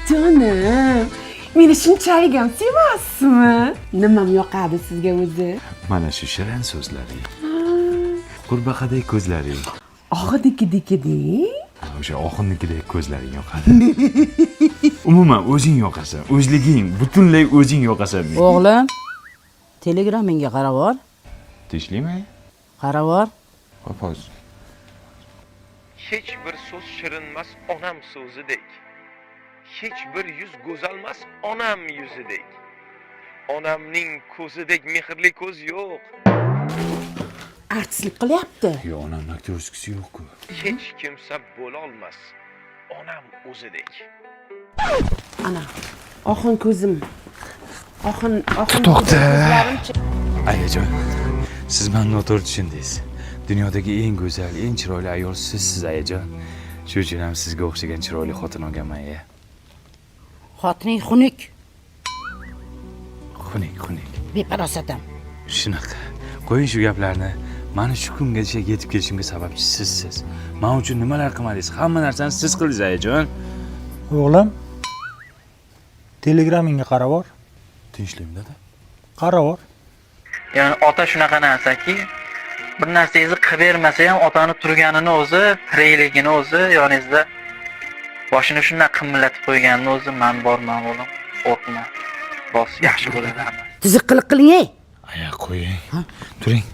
Canım, meni shunchalik ham sevasizmi? Nimam yoqadi sizga o'zi? Mana shu shirin so'zlaring. Qurbaqadek ko'zlaring. Og'idiki-dikidek. O'sha oxunnikidek ko'zlaring yoqadi. Umuman o'zing yoqasan. O'zliging, butunlay o'zing yoqasan. O'g'lim, telegramingga qarab ol. Tishlaymi? Qarab ol. Xo'p, hozir. Hech bir so'z shirinmas onam so'zidek. Hech bir yuz go'zalmas onam yuzidek. Onamning ko'zidek mehrli ko'z yo'q. Artistlik qilyapti. Yo, onam aktyorskisi yo'q-ku. Hech kimsa bo'la olmas onam o'zidek. Ana, oxun ko'zim. Oxun To'xta. ko'zlarim-chi. Ayajon, siz meni noto'g'ri tushundingiz. Dunyodagi eng go'zal, eng chiroyli ayol sizsiz, ayajon. Shu uchun ham sizga o'xshagan chiroyli xotin olganman, ya. Xotining xunuk, Xunik. befarosatam. Shunaqa. Qo'ying shu gaplarni. Mani shu kungacha yetib kelishimga sababchi sizsiz. Men uchun nimalar qilmadingiz? Hamma narsani siz qildingiz, ayajon. O'g'lim, telegramingga qarab ol. Tinchlikmi, dada? Qarab ol. Ya'ni ota shunaqa narsaki, bir narsangizni qilib bermasa ham otani turganini o'zi, tirikligini o'zi yoningizda boshini shunday qimillatib qo'yganini o'zi men borman o'g'lim, qo'rqma. Bos yaxshi bo'ladi hamma. Tiziqqilik qiling, ey. Aya qo'ying. Turing.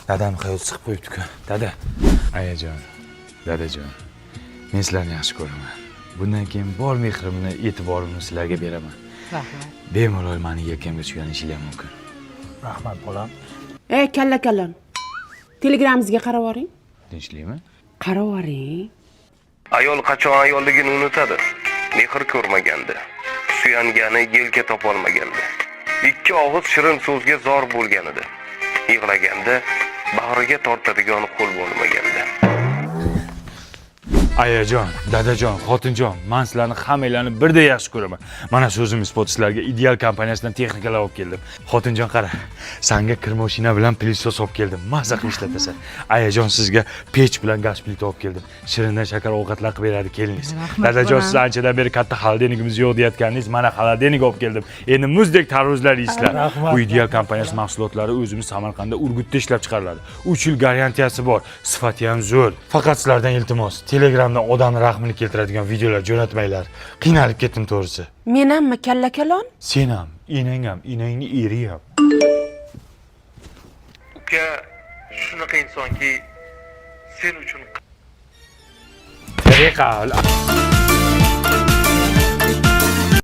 Dadam hayot siqib qo'yibdi-ku. Dada. Ayajon. Dadajon. Men sizlarni yaxshi ko'raman. Bundan keyin bor mehrimni, e'tiborimni sizlarga beraman. Rahmat. Bemalol meni yelkamga suyanishingiz mumkin. Rahmat bolam. Ey, kalla. Telegramingizga qarab oring. Tinchlikmi? Qarab oring. Ayol qachon ayolligini unutadi? Mehr ko'rmaganda, suyangani yelka topolmaganda, ikki og'iz shirin so'zga zor bo'lganida, yig'laganda bag'riga tortadigan qo'l bo'lmaganda. Ayajon, dadajon, xotinjon, men sizlarni hammanglarni birdek yaxshi ko'raman. Mana shu o'zim isbot sizlarga ideal kompaniyasidan texnikalar olib keldim. Xotinjon qara, senga kir mashina bilan pilisos olib keldim. Mazza qilib ishlatasan. Ayajon sizga pech bilan gaz plita olib keldim. Shirindan shakar ovqatlar qilib beradi kelingiz. Dadajon siz anchadan beri katta xolodilnikimiz yo'q deyotganingiz, mana xolodilnik olib keldim. Endi muzdek tarvuzlar yeysizlar. Bu ideal kompaniyasi mahsulotlari o'zimiz Samarqandda Urgutda ishlab chiqariladi. 3 yil garantiyasi bor, sifati ham zo'r. Faqat sizlardan iltimos, Telegramda odamni rahmini keltiradigan videolar jo'natmanglar. Qiynalib ketdim to'g'risi. Men hamma kalla-kalon? Sen ham, enang ham, enangni eri ham. Uka shunaqa insonki sen uchun Tariqa